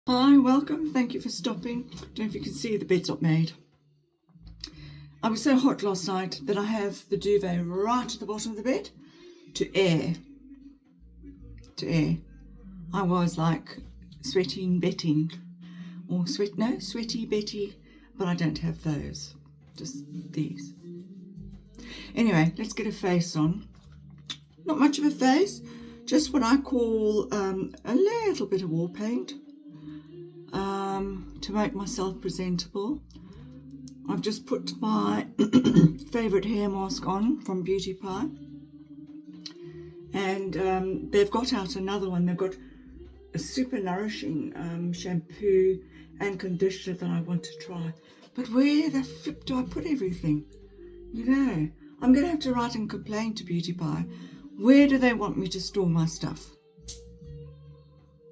Hi, welcome. Thank you for stopping. Don't know if you can see the bed's not made. I was so hot last night that I have the duvet right at the bottom of the bed to air. I was like sweating Betting or sweaty Betty, but I don't have those, just these. Anyway, let's get a face on. Not much of a face, just what I call a little bit of war paint. To make myself presentable. I've just put my favourite hair mask on from Beauty Pie, and they've got out another one. They've got a super nourishing shampoo and conditioner that I want to try, but where the flip do I put everything? You know, I'm going to have to write and complain to Beauty Pie. Where do they want me to store my stuff?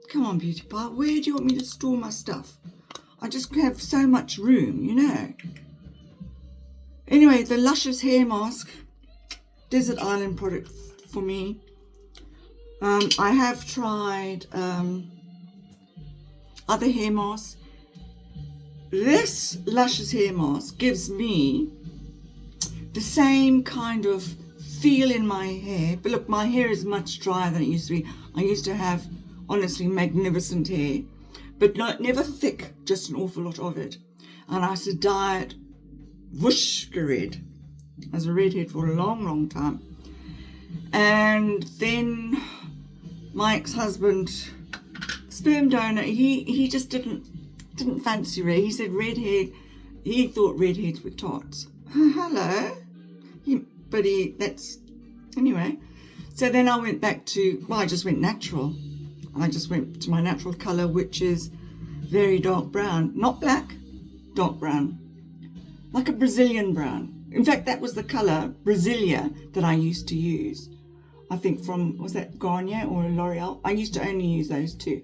Come on, Beauty Pie, where do you want me to store my stuff? I just have so much room, you know. Anyway, the Luscious Hair Mask, Desert Island product for me. I have tried other hair masks. This Luscious Hair Mask gives me the same kind of feel in my hair. But look, my hair is much drier than it used to be. I used to have, honestly, magnificent hair. But never thick, just an awful lot of it. And I used to dye it whoosh red. I was a redhead for a long, long time. And then my ex-husband, sperm donor, he just didn't fancy red. He said redhead, he thought redheads were tots. Hello. Anyway. So then I went back to, I just went natural. I just went to my natural colour, which is very dark brown. Not black, dark brown. Like a Brazilian brown. In fact, that was the colour, Brasilia, that I used to use. I think from, was that Garnier or L'Oreal? I used to only use those two.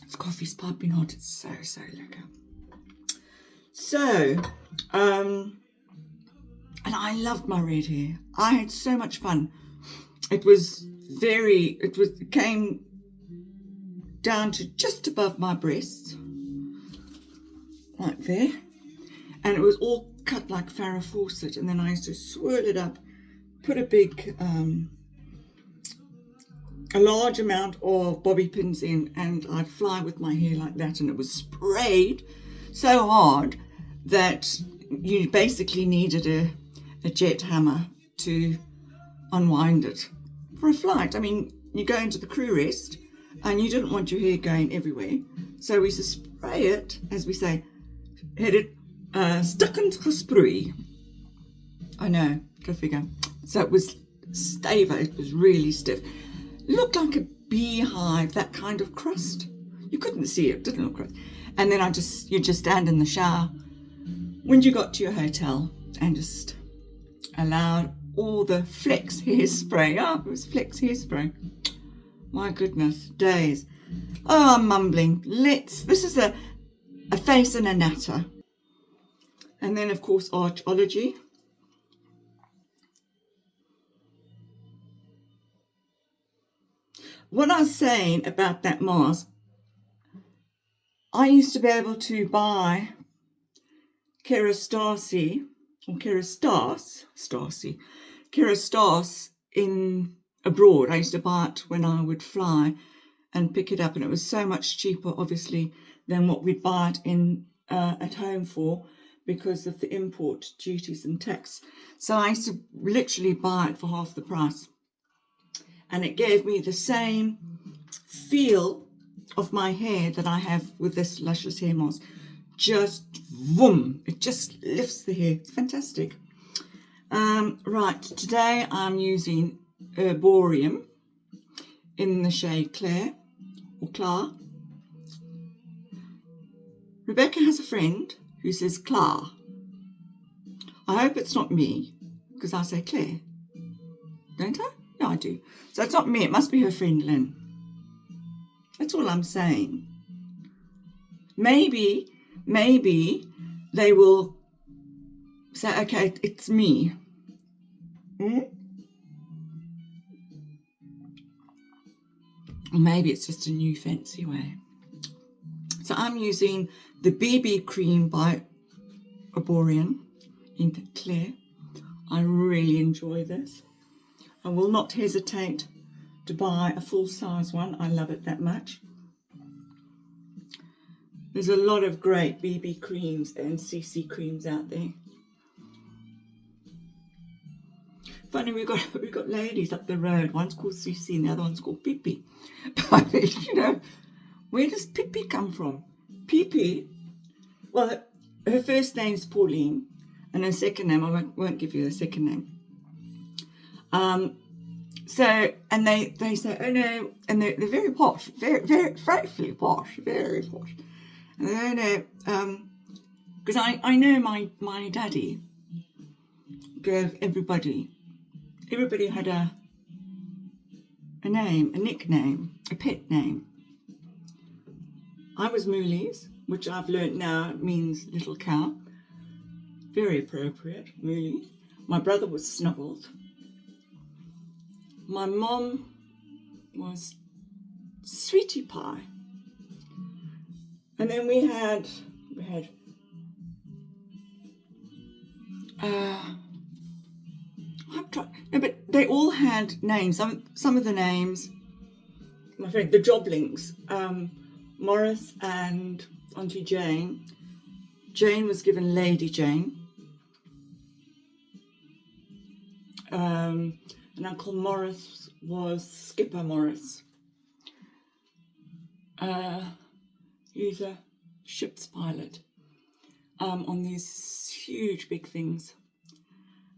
This coffee's piping hot. It's so lekker. So, and I loved my red hair. I had so much fun. It came down to just above my breasts, like there. And it was all cut like Farrah Fawcett. And then I used to swirl it up, put a large amount of bobby pins in, and I'd fly with my hair like that. And it was sprayed so hard that you basically needed a jet hammer to unwind it for a flight. I mean, you go into the crew rest and you didn't want your hair going everywhere. So we used to spray it, as we say, had it stukkend gesproei. I know, go figure. So it was stava, it was really stiff. Looked like a beehive, that kind of crust. You couldn't see it, didn't look right. And then you just stand in the shower when you got to your hotel and just allowed all the Flex hairspray. Oh, it was Flex hairspray. My goodness, days. Oh, I'm mumbling. This is a face and a natter. And then, of course, arch-ology. What I was saying about that mask, I used to be able to buy Kerastase in abroad. I used to buy it when I would fly and pick it up, and it was so much cheaper, obviously, than what we'd buy it in at home for, because of the import duties and tax. So I used to literally buy it for half the price, and it gave me the same feel of my hair that I have with this Luscious Hair Mask. Just boom, it just lifts the hair. It's fantastic. Right, today I'm using Erborian in the shade Claire or Clar. Rebecca has a friend who says Clar. I hope it's not me, because I say Claire, don't I? Yeah, I do. So it's not me, it must be her friend Lynn. That's all I'm saying. Maybe they will say, okay, it's me. Or maybe it's just a new fancy way. So I'm using the BB Cream by Erborian in Clear. I really enjoy this. I will not hesitate to buy a full-size one. I love it that much. There's a lot of great BB creams and CC creams out there. Funny, we've got ladies up the road. One's called CC and the other one's called Pippi. But you know, where does Pippi come from? Pippi, well, her first name's Pauline, and her second name, I won't give you the second name. So, and they say, oh no, and they're very posh, very frightfully posh, very posh. And they don't know, because I know my daddy gave everybody had a name, a nickname, a pet name. I was Moolies, which I've learnt now means little cow. Very appropriate, Moolies. My brother was Snuggled. My mom was Sweetie Pie. And then we had no, but they all had names. Some of the names, my friend, the Joblings, Morris and Auntie Jane. Jane was given Lady Jane. And Uncle Morris was Skipper Morris. He's a ship's pilot on these huge big things.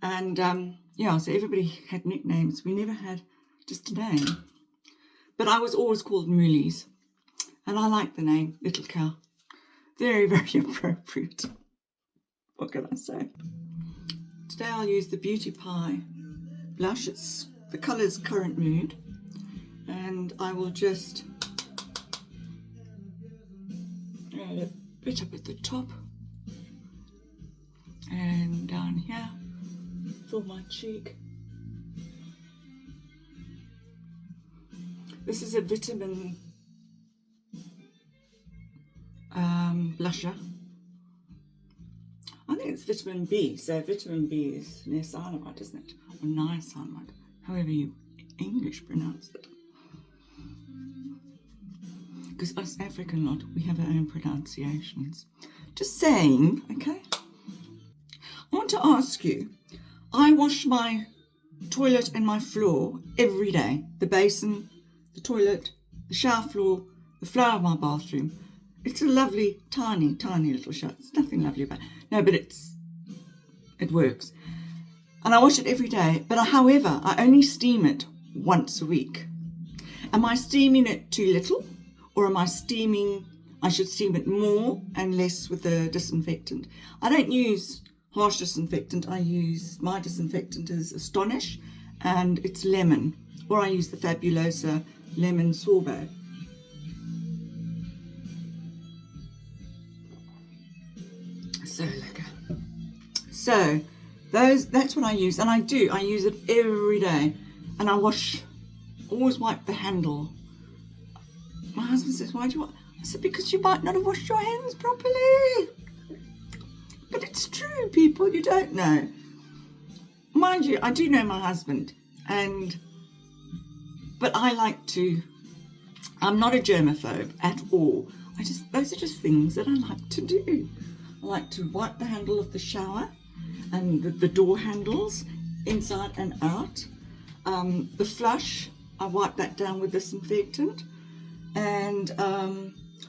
And yeah, so everybody had nicknames. We never had just a name. But I was always called Moolies. And I like the name, Little Cow. Very, very appropriate. What can I say? Today I'll use the Beauty Pie blush. The colour's Current Mood. And I will just add a bit up at the top. And down here. For my cheek. This is a vitamin blusher. I think it's vitamin B, so vitamin B is niacinamide, isn't it? Or niacinamide, however you English pronounce it. Because us African lot, we have our own pronunciations. Just saying, okay? I want to ask you, I wash my toilet and my floor every day. The basin, the toilet, the shower floor, the floor of my bathroom. It's a lovely, tiny, tiny little shower. There's nothing lovely about it. No, but it works. And I wash it every day. But however, I only steam it once a week. Am I steaming it too little? Or am I should steam it more and less with the disinfectant? I don't use harsh disinfectant. My disinfectant is Astonish and it's lemon, or I use the Fabulosa lemon sorbet. So lekker. So that's what I use, and I use it every day, and I always wipe the handle. My husband says, why do you want? I said, because you might not have washed your hands properly. But it's true, people, you don't know. Mind you, I do know my husband, but I'm not a germaphobe at all. Those are just things that I like to do. I like to wipe the handle of the shower and the door handles inside and out. The flush, I wipe that down with disinfectant. And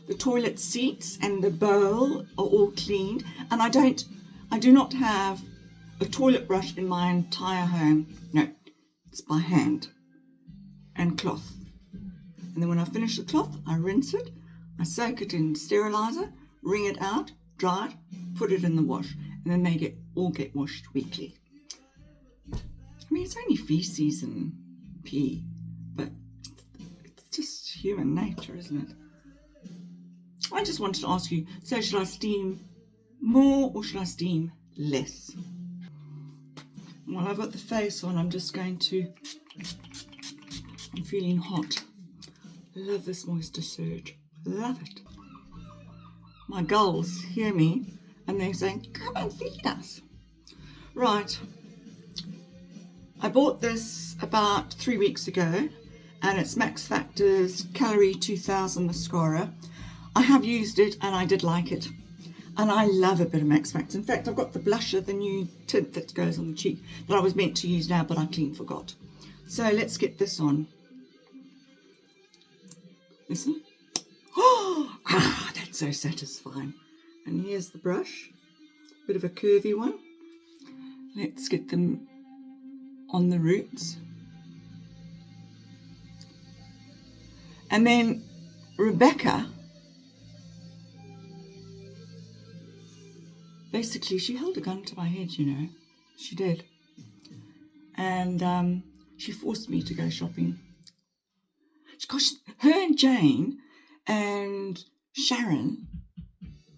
the toilet seats and the bowl are all cleaned, and I do not have a toilet brush in my entire home. No, it's by hand and cloth. And then when I finish the cloth, I rinse it, I soak it in sterilizer, wring it out, dry it, put it in the wash, and then they all get washed weekly. I mean, it's only feces and pee, but it's just human nature, isn't it? I just wanted to ask you, so should I steam more or should I steam less? While I've got the face on, I'm feeling hot. Love this moisture surge. Love it. My gulls hear me and they're saying, come and feed us. Right. I bought this about 3 weeks ago and it's Max Factor's Calorie 2000 mascara. I have used it and I did like it. And I love a bit of Max Factor. In fact, I've got the blusher, the new tint that goes on the cheek that I was meant to use now, but I clean forgot. So let's get this on. Listen. Oh, that's so satisfying. And here's the brush. Bit of a curvy one. Let's get them on the roots. And then Rebecca, basically she held a gun to my head, you know. She did. And she forced me to go shopping. Gosh, her and Jane and Sharon,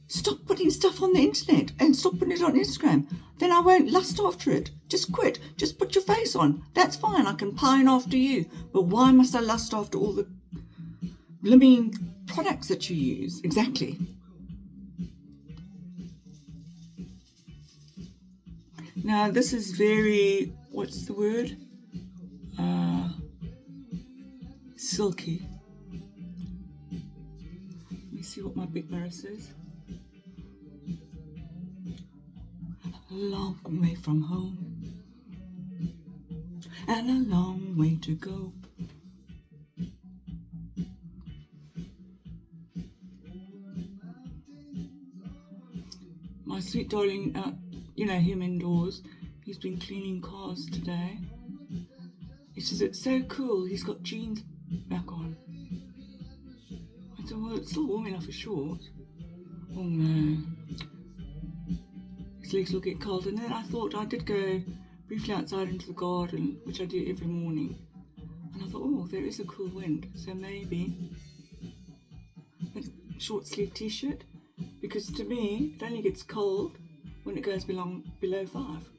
stop putting stuff on the internet and stop putting it on Instagram. Then I won't lust after it. Just quit. Just put your face on. That's fine. I can pine after you. But why must I lust after all the blooming products that you use? Exactly. Now this is very, what's the word? Silky. Let me see what my big mirror says. A long way from home and a long way to go. My sweet darling, you know him indoors, he's been cleaning cars today. He says it's so cool, he's got jeans back on. I thought, well, it's still warm enough for shorts. Oh no. His legs will get cold. And then I thought I did go briefly outside into the garden, which I do every morning. And I thought, oh, there is a cool wind. So maybe a short sleeve t-shirt. Because to me, it only gets cold when it goes below 5.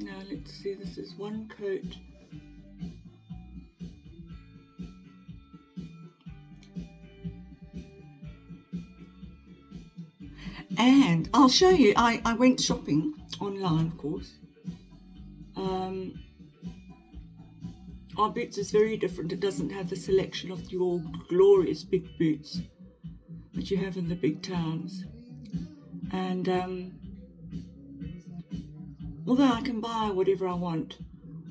Now let's see, this is one coat. And I'll show you, I went shopping online, of course. Our Boots is very different. It doesn't have the selection of your glorious big boots that you have in the big towns. And although I can buy whatever I want,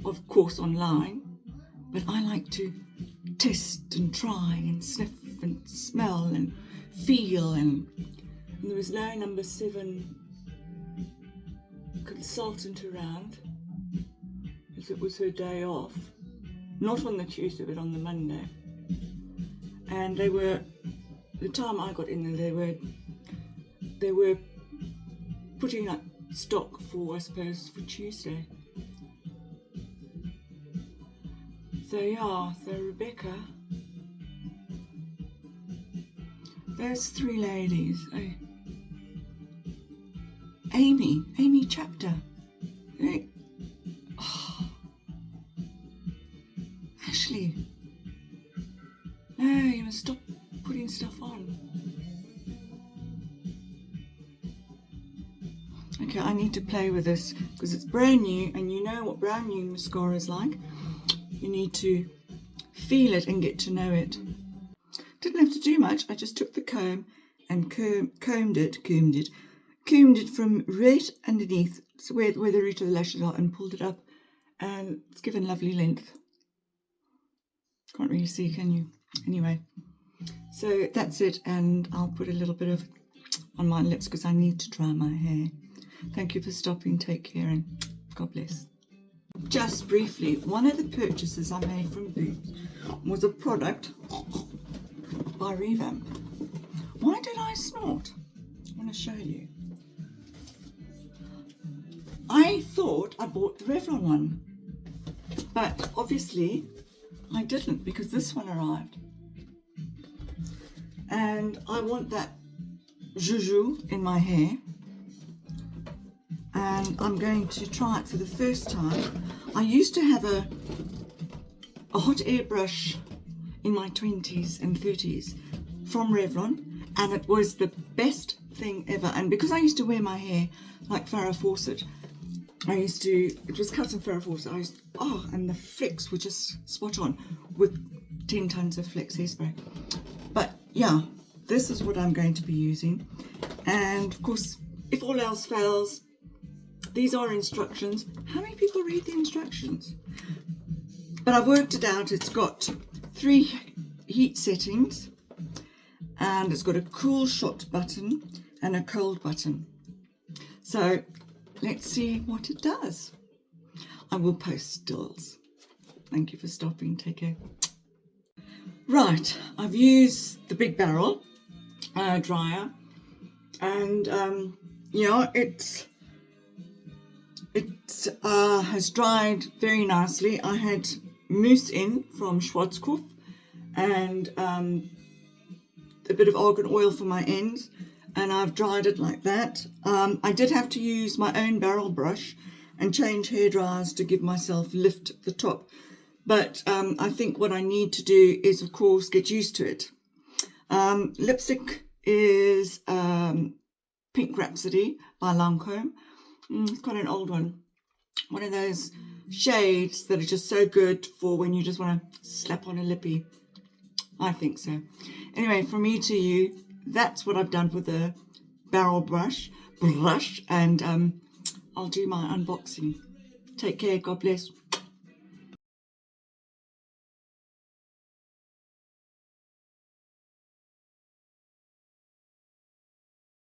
of course, online, but I like to test and try and sniff and smell and feel. And there was no number 7 consultant around, as it was her day off. Not on the Tuesday, but on the Monday. And they were, the time I got in there, they were putting up stock for, I suppose, for Tuesday. So yeah, so Rebecca, there's 3 ladies. Amy Chapter. Oh. Ashley, no, you must stop putting stuff on. Okay, I need to play with this because it's brand new, and you know what brand new mascara is like. You need to feel it and get to know it. Didn't have to do much. I just took the comb and combed it from right underneath, so where the root of the lashes are, and pulled it up, and it's given lovely length. Can't really see, can you? Anyway, so that's it, and I'll put a little bit of on my lips because I need to dry my hair. Thank you for stopping. Take care, and God bless. Just briefly, one of the purchases I made from Boots was a product by Revamp. Why did I snort? I want to show you. I thought I bought the Revlon one, but obviously I didn't, because this one arrived. And I want that Juju in my hair. And I'm going to try it for the first time. I used to have a hot air brush in my 20s and 30s from Revlon, and it was the best thing ever. And because I used to wear my hair like Farrah Fawcett, it was cut in Farrah Fawcett, and the flicks were just spot on with 10 tons of flex hairspray. But yeah, this is what I'm going to be using. And of course, if all else fails, these are instructions. How many people read the instructions? But I've worked it out. It's got 3 heat settings, and it's got a cool shot button and a cold button. So let's see what it does. I will post stills. Thank you for stopping. Take care. Right, I've used the big barrel dryer, and it has dried very nicely. I had mousse in from Schwarzkopf and a bit of argan oil for my ends, and I've dried it like that. I did have to use my own barrel brush and change hair dryers to give myself lift at the top, but I think what I need to do is, of course, get used to it. Lipstick is Pink Rhapsody by Lancôme. It's quite an old one of those shades that are just so good for when you just want to slap on a lippy. I think so. Anyway, from me to you, that's what I've done with the barrel brush, and I'll do my unboxing. Take care. God bless.